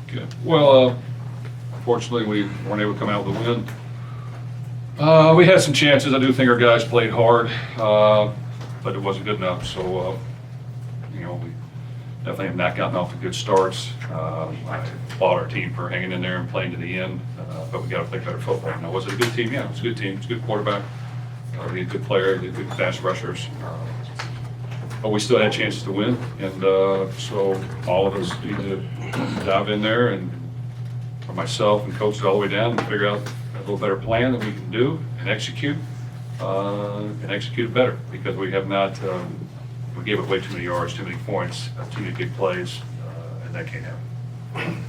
Good. Well, unfortunately, we weren't able to come out with a win. We had some chances. I do think our guys played hard, but it wasn't good enough. So, we definitely have not gotten off to good starts. I applaud our team for hanging in there and playing to the end, but we got to play better football. Now, was it a good team? Yeah, it was a good team. It's a good quarterback. We had good players, good pass rushers. But we still had chances to win, and so all of us need to dive in there, and for myself and coaches all the way down, and figure out a little better plan that we can do and execute it better, because we have not, we gave away too many yards, too many points, too many big plays, and that can't happen.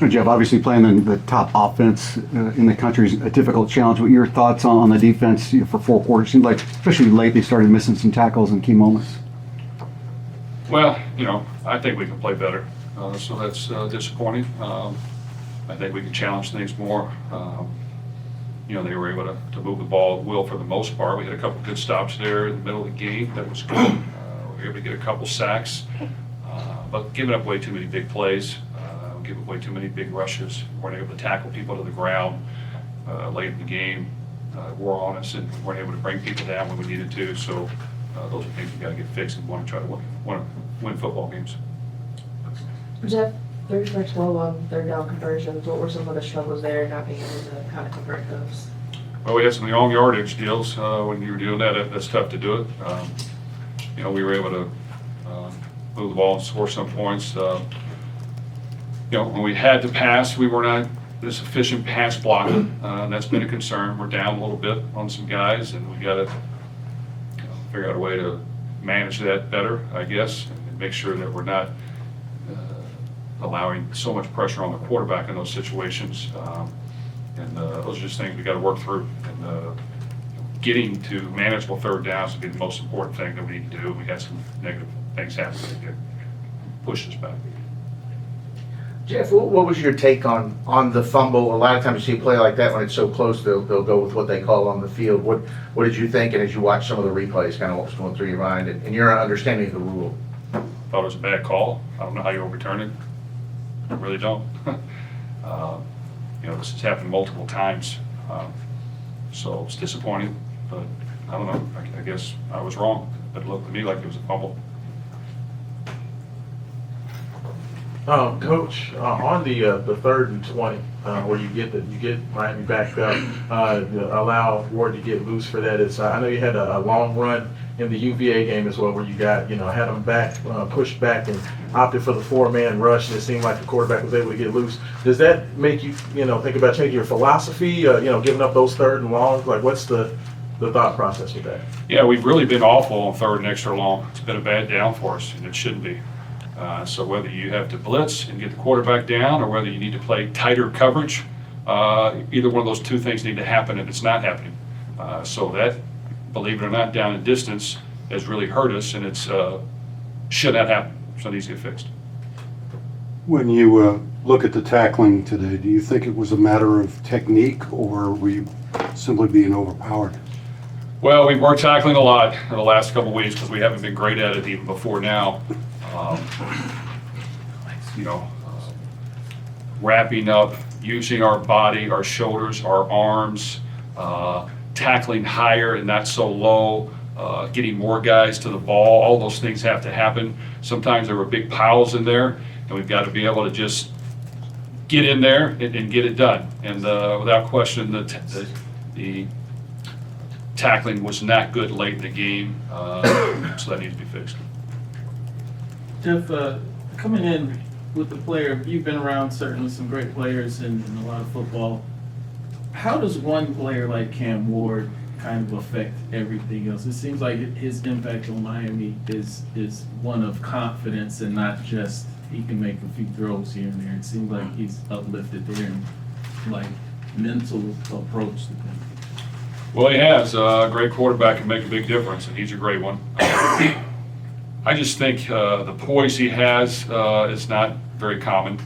Jeff, obviously playing in the top offense in the country is a difficult challenge. What are your thoughts on the defense for 4 quarters? It seemed like, especially late, they started missing some tackles in key moments. Well, I think we can play better, so that's disappointing. I think we can challenge things more. They were able to move the ball at will for the most part. We had a couple good stops there in the middle of the game. That was good. We were able to get a couple sacks, but giving up way too many big plays. Give away too many big rushes. Weren't able to tackle people to the ground late in the game. Wore on us, and weren't able to bring people down when we needed to. So those are things we got to get fixed and want to try to win football games. Jeff, 30-12 on third down conversions. What were some of the struggles there, not being able to kind of convert those? Well, we had some long yardage deals. When you were doing that, that's tough to do it. We were able to move the ball and score some points. When we had to pass, we were not this efficient pass blocking. That's been a concern. We're down a little bit on some guys, and we got to figure out a way to manage that better, I guess, and make sure that we're not allowing so much pressure on the quarterback in those situations. Those are just things we got to work through. And getting to manageable third downs would be the most important thing that we need to do. We had some negative things happen that pushed us back. Jeff, what was your take on the fumble? A lot of times you see a play like that when it's so close, they'll go with what they call on the field. What did you think? And as you watch some of the replays, kind of what was going through your mind and your understanding of the rule? Thought it was a bad call. I don't know how you overturn it. I really don't. This has happened multiple times. So it's disappointing, but I don't know. I guess I was wrong. It looked to me like it was a fumble. Coach, on the 3rd and 20, where you get Miami backed up, allow Ward to get loose for that. I know you had a long run in the UVA game as well, where you got had them back, pushed back, and opted for the 4-man rush, and it seemed like the quarterback was able to get loose. Does that make you think about changing your philosophy? Giving up those 3rd and longs. Like, what's the thought process with that? Yeah, we've really been awful on 3rd and extra long. It's been a bad down for us, and it shouldn't be. So whether you have to blitz and get the quarterback down, or whether you need to play tighter coverage, either one of those two things need to happen, and it's not happening. So that, believe it or not, down in distance has really hurt us, and it's should not happen. So it needs to get fixed. When you look at the tackling today, do you think it was a matter of technique, or were you simply being overpowered? Well, we were tackling a lot in the last couple of weeks because we haven't been great at it even before now. Wrapping up, using our body, our shoulders, our arms, tackling higher and not so low, getting more guys to the ball. All those things have to happen. Sometimes there were big piles in there, and we've got to be able to just get in there and get it done. And without question, the tackling was not good late in the game, so that needs to be fixed. Jeff, coming in with the player, you've been around certainly some great players in a lot of football. How does one player like Cam Ward kind of affect everything else? It seems like his impact on Miami is one of confidence and not just he can make a few throws here and there. It seems like he's uplifted there and like mental approach to things. Well, he has. A great quarterback can make a big difference, and he's a great one. I just think the poise he has is not very common.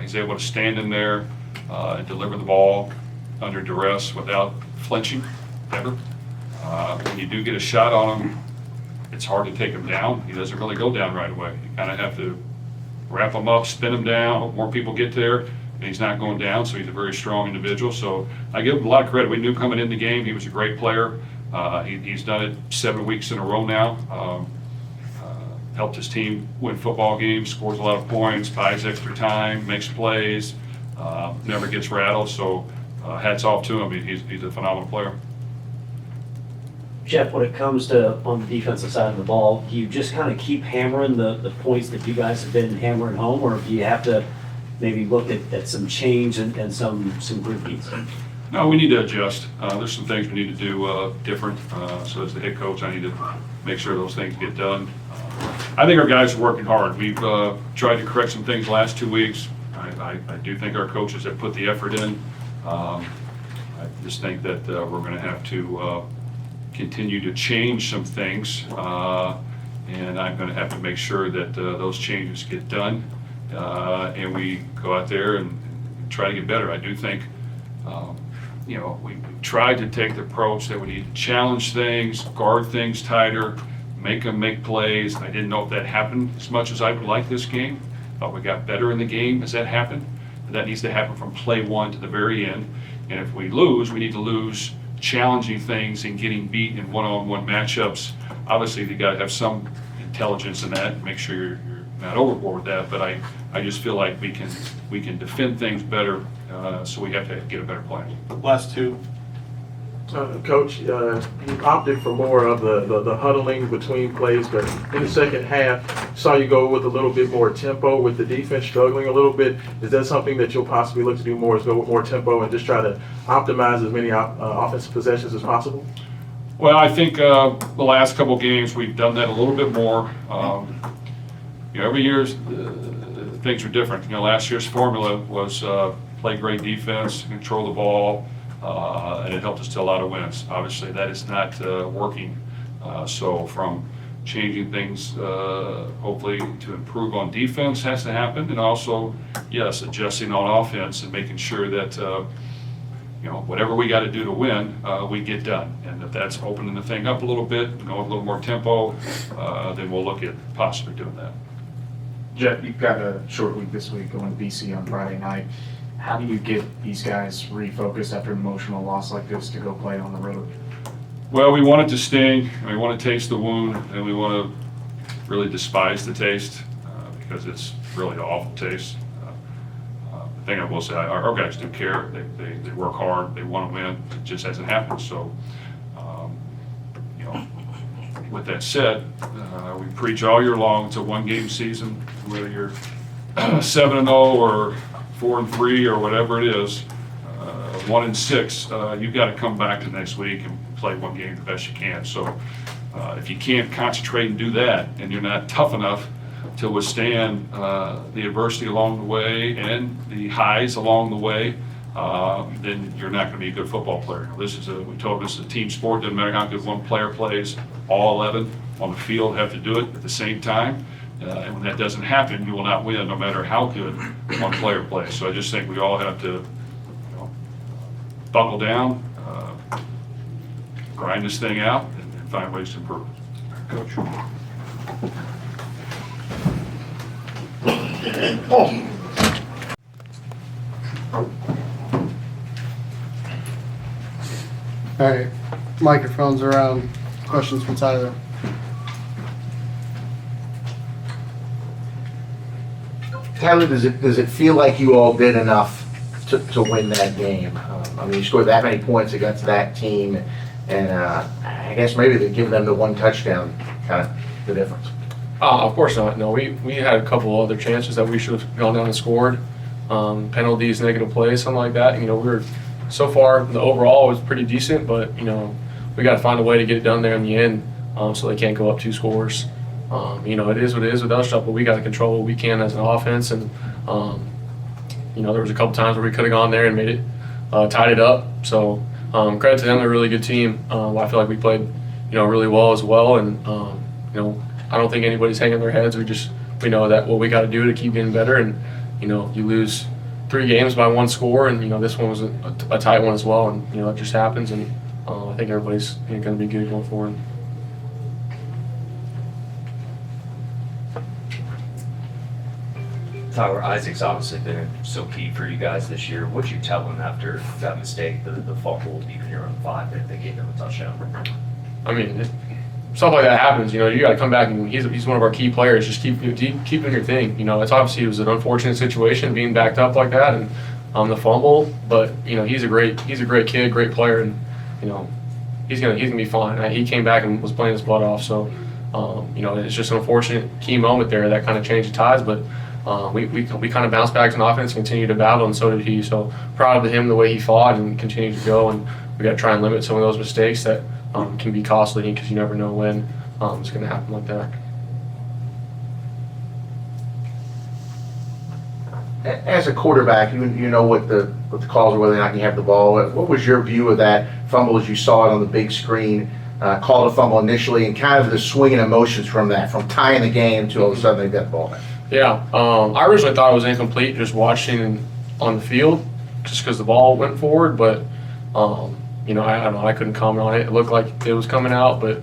He's able to stand in there and deliver the ball under duress without flinching, ever. When you do get a shot on him, it's hard to take him down. He doesn't really go down right away. You kind of have to wrap him up, spin him down, hope more people get there, and he's not going down, so he's a very strong individual. So I give him a lot of credit. We knew coming in the game he was a great player. He's done it 7 weeks in a row now. Helped his team win football games, scores a lot of points, buys extra time, makes plays, never gets rattled. So hats off to him. He's a phenomenal player. Jeff, when it comes to on the defensive side of the ball, do you just kind of keep hammering the points that you guys have been hammering home, or do you have to maybe look at some change and some repeats? No, we need to adjust. There's some things we need to do different. So as the head coach, I need to make sure those things get done. I think our guys are working hard. We've tried to correct some things the last 2 weeks. I do think our coaches have put the effort in. I just think that we're going to have to continue to change some things, and I'm going to have to make sure that those changes get done, and we go out there and try to get better. I do think, we tried to take the approach that we need to challenge things, guard things tighter, make them make plays. I didn't know if that happened as much as I would like this game. Thought we got better in the game as that happened. But that needs to happen from play one to the very end. And if we lose, we need to lose challenging things and getting beat in one-on-one matchups. Obviously, you got to have some intelligence in that and make sure you're not overboard with that. But I just feel like we can defend things better, so we have to get a better plan. Last two. Coach, you opted for more of the huddling between plays, but in the second half, saw you go with a little bit more tempo with the defense struggling a little bit. Is that something that you'll possibly look to do more, is go with more tempo and just try to optimize as many offensive possessions as possible? Well, I think the last couple of games we've done that a little bit more. Every year things are different. Last year's formula was play great defense, control the ball, and it helped us to a lot of wins. Obviously, that is not working. So from changing things, hopefully to improve on defense has to happen, and also, yes, adjusting on offense and making sure that whatever we got to do to win, we get done. And if that's opening the thing up a little bit, going a little more tempo, then we'll look at possibly doing that. Jeff, you've got a short week this week going to BC on Friday night. How do you get these guys refocused after an emotional loss like this to go play on the road? Well, we want it to sting, and we want to taste the wound, and we want to really despise the taste because it's really an awful taste. The thing I will say, our guys do care. They work hard. They want to win. It just hasn't happened. So, with that said, we preach all year long. It's a one-game season, whether you're 7-0 or 4-3 or whatever it is, 1-6. You've got to come back to next week and play one game the best you can. So, if you can't concentrate and do that, and you're not tough enough to withstand the adversity along the way and the highs along the way, then you're not going to be a good football player. We told this is a team sport. Doesn't matter how good one player plays. All 11 on the field have to do it at the same time. And when that doesn't happen, you will not win, no matter how good one player plays. So I just think we all have to buckle down, grind this thing out, and find ways to improve. Coach. All right, microphones around. Questions for Tyler? Tyler, does it feel like you all did enough to win that game? You scored that many points against that team, and I guess maybe they give them the one touchdown, kind of the difference. Of course not. No, we had a couple other chances that we should have gone down and scored. Penalties, negative plays, something like that. We were so far the overall was pretty decent, but we got to find a way to get it done there in the end, so they can't go up 2 scores. It is what it is with us, but we got to control what we can as an offense. And there was a couple times where we could have gone there and made it, tied it up. So credit to them, they're a really good team. I feel like we played, really well as well. And I don't think anybody's hanging their heads. We know that what we got to do to keep getting better. And you lose 3 games by 1 score, and this one was a tight one as well. And it just happens. And I think everybody's going to be good going forward. Tyler, Isaac's obviously been so key for you guys this year. What'd you tell him after that mistake, the fumble, even your own 5, that they gave him a touchdown? I mean, stuff like that happens. You got to come back, and he's one of our key players. Just keep doing your thing. It's obviously it was an unfortunate situation being backed up like that, and the fumble. But he's a great kid, great player, and he's gonna be fine. He came back and was playing his butt off. So it's just an unfortunate key moment there that kind of changed the tides, but. We kind of bounced back to an offense, continued to battle, and so did he. So proud of him, the way he fought and continued to go. And we got to try and limit some of those mistakes that can be costly because you never know when it's going to happen like that. As a quarterback, you know what the calls are, whether or not you have the ball. What was your view of that fumble as you saw it on the big screen? Called a fumble initially, and kind of the swinging emotions from that, from tying the game to all of a sudden they got the ball back. Yeah, I originally thought it was incomplete just watching on the field, just because the ball went forward. But I don't know, I couldn't comment on it. It looked like it was coming out, but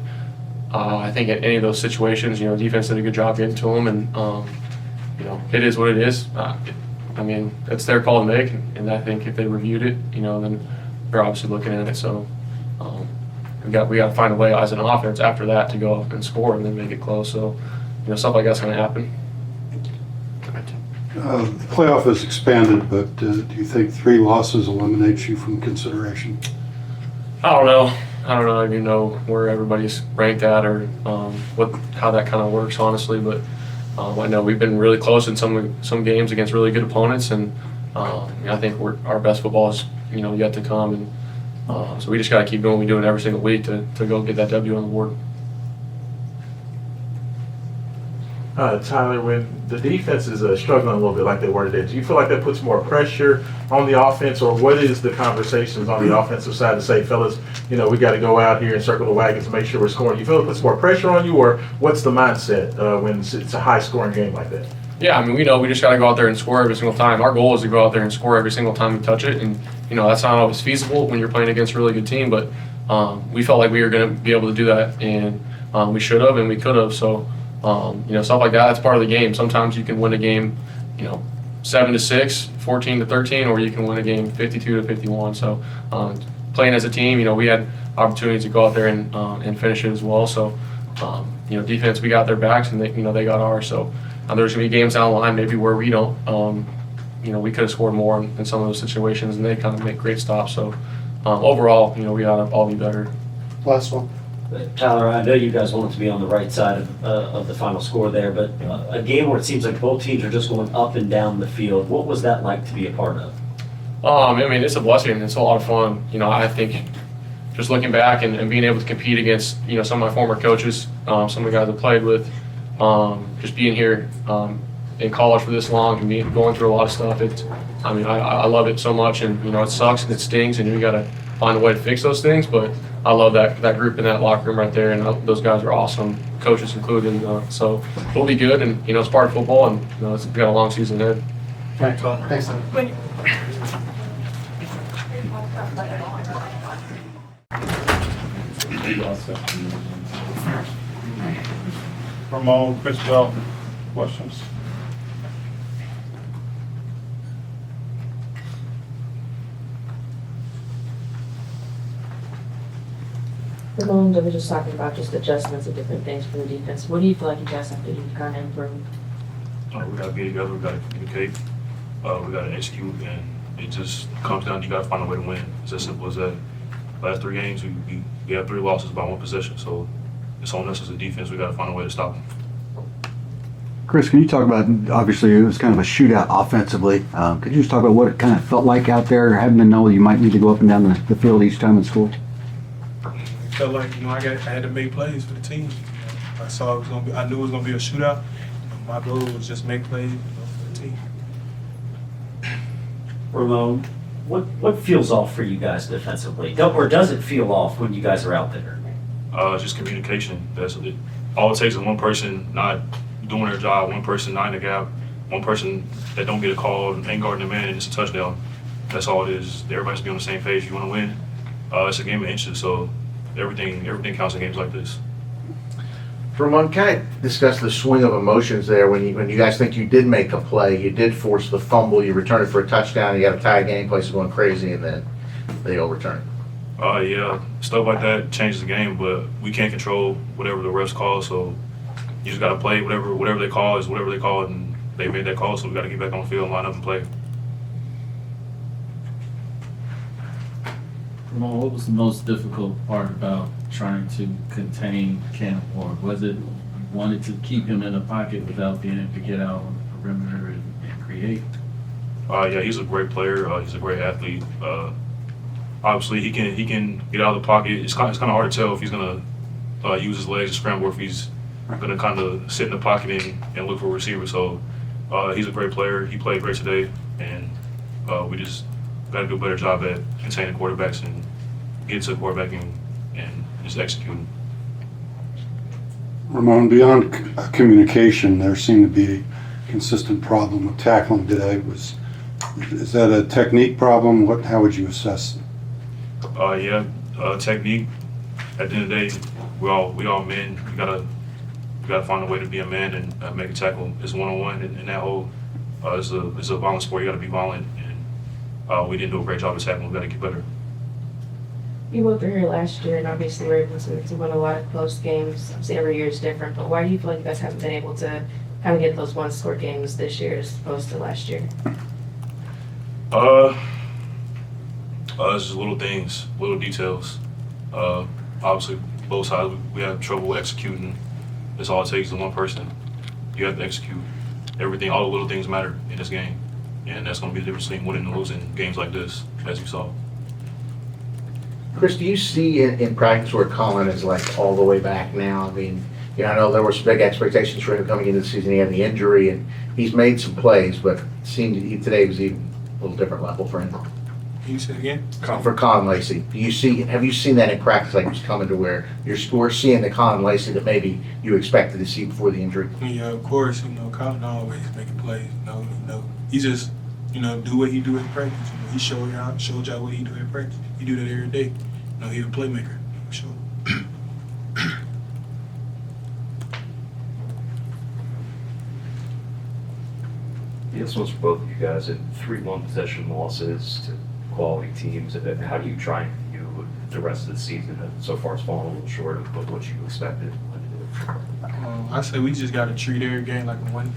I think in any of those situations, defense did a good job getting to them, and it is what it is. It's their call to make, and I think if they reviewed it, then they're obviously looking at it. So we got to find a way as an offense after that to go up and score and then make it close. So stuff like that's going to happen. The playoff has expanded, but do you think 3 losses eliminates you from consideration? I don't know. I don't even know where everybody's ranked at or how that kind of works, honestly. But I know we've been really close in some games against really good opponents, and I think our best football is yet to come. And so we just got to keep doing what we're doing every single week to go get that W on the board. Tyler, when the defense is struggling a little bit like they were today, do you feel like that puts more pressure on the offense, or what is the conversations on the offensive side to say, fellas, we got to go out here and circle the wagons and make sure we're scoring? You feel it puts more pressure on you, or what's the mindset when it's a high-scoring game like that? Yeah, we know we just got to go out there and score every single time. Our goal is to go out there and score every single time we touch it, and that's not always feasible when you're playing against a really good team, but we felt like we were going to be able to do that, and we should have and we could have. So stuff like that's part of the game. Sometimes you can win a game 7-6, 14-13, or you can win a game 52-51. So playing as a team, we had opportunities to go out there and finish it as well. So defense, we got their backs, and they got ours. So there's gonna be games down the line maybe where we don't we could have scored more in some of those situations, and they kind of make great stops. So overall, we gotta all be better. Last one. Tyler, I know you guys want it to be on the right side of the final score there, but a game where it seems like both teams are just going up and down the field, what was that like to be a part of? It's a blessing. It's a lot of fun. I think just looking back and being able to compete against, some of my former coaches, some of the guys I played with, just being here in college for this long and going through a lot of stuff. I love it so much, and, it sucks and it stings, and you got to find a way to fix those things, but I love that group in that locker room right there, and those guys are awesome, coaches included. So we'll be good, and it's part of football, and we've got a long season ahead. Right. Thanks, Tom. Ramon, Chris Bell, questions? Ramon, we were just talking about just adjustments of different things for the defense. What do you feel like you guys have to do to kind of improve? We got to get together, we got to communicate, we got to execute, and it just comes down to you got to find a way to win. It's as simple as that. Last 3 games, we have 3 losses by 1 possession, so it's on us as a defense. We got to find a way to stop them. Chris, can you talk about, obviously it was kind of a shootout offensively. Could you just talk about what it kind of felt like out there, having to know you might need to go up and down the field each time in school? It felt like, I had to make plays for the team. I saw it was going to be, I knew it was going to be a shootout. My goal was just make plays for the team. Ramon, what feels off for you guys defensively? Or does it feel off when you guys are out there? Just communication. That's it. All it takes is one person not doing their job, one person not in the gap, one person that don't get a call, ain't guarding the man, and it's a touchdown. That's all it is. Everybody's be on the same page. You want to win. It's a game of inches, so everything counts in games like this. Ramon, kind of discuss the swing of emotions there when you guys think you did make a play, you did force the fumble, you returned it for a touchdown, you got a tie game, place is going crazy, and then they overturn it. Yeah, stuff like that changes the game, but we can't control whatever the refs call, so you just got to play whatever they call is whatever they call, and they made that call, so we got to get back on the field and line up and play. Ramon, what was the most difficult part about trying to contain Cam Ward? Was it you wanted to keep him in the pocket without being able to get out on the perimeter and create? Yeah, he's a great player. He's a great athlete. Obviously, he can get out of the pocket. It's kind of hard to tell if he's gonna use his legs to scramble, or if he's gonna kind of sit in the pocket and look for a receiver. So he's a great player. He played great today, and we just got to do a better job at containing quarterbacks and getting to the quarterback and just executing. Ramon, beyond communication, there seemed to be a consistent problem with tackling today. Is that a technique problem? How would you assess it? Technique. At the end of the day, we all men. We gotta find a way to be a man and make a tackle. It's one-on-one, and that whole it's a violent sport. You gotta be violent, and we didn't do a great job of tackling. We gotta get better. You both were here last year, and obviously were able to win a lot of close games. Obviously, every year is different, but why do you feel like you guys haven't been able to kind of get those one-score games this year as opposed to last year? It's just little things, little details. Obviously, both sides, we have trouble executing. That's all it takes is one person. You have to execute. Everything, all the little things matter in this game. And that's going to be the difference between winning and losing games like this, as you saw. Chris, do you see in practice where Colin is like all the way back now? I mean, I know there were some big expectations for him coming into the season. He had the injury, and he's made some plays, but it seemed today was even a little different level for him. Can you say it again? For Colin Lacey, have you seen that in practice, like he's coming to where we're seeing the Colin Lacey that maybe you expected to see before the injury? Yeah, of course, Colin always making plays, he just, do what he do in practice. He showed y'all what he do in practice. He do that every day. He's a playmaker, for sure. This one's for both of you guys. In 3-1 possession losses to quality teams, how do you try and view the rest of the season that so far has fallen a little short of what you expected? I say we just got to treat every game like a one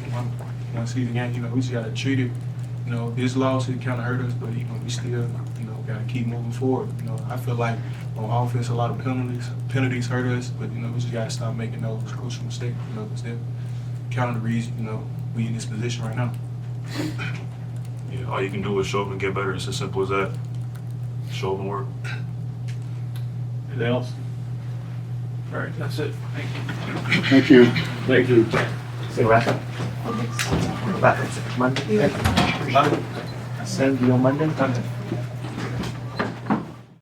season game. We just got to treat it. This loss, it kind of hurt us, but we still, got to keep moving forward. I feel like on offense, a lot of penalties hurt us, but we just got to stop making those crucial mistakes. Because they're kind of the reason we in this position right now. Yeah, all you can do is show up and get better. It's as simple as that. Show up and work. Anything else? All right, that's it. Thank you. Thank you. Thank you. Say wrap up. Monday. Send you on Monday.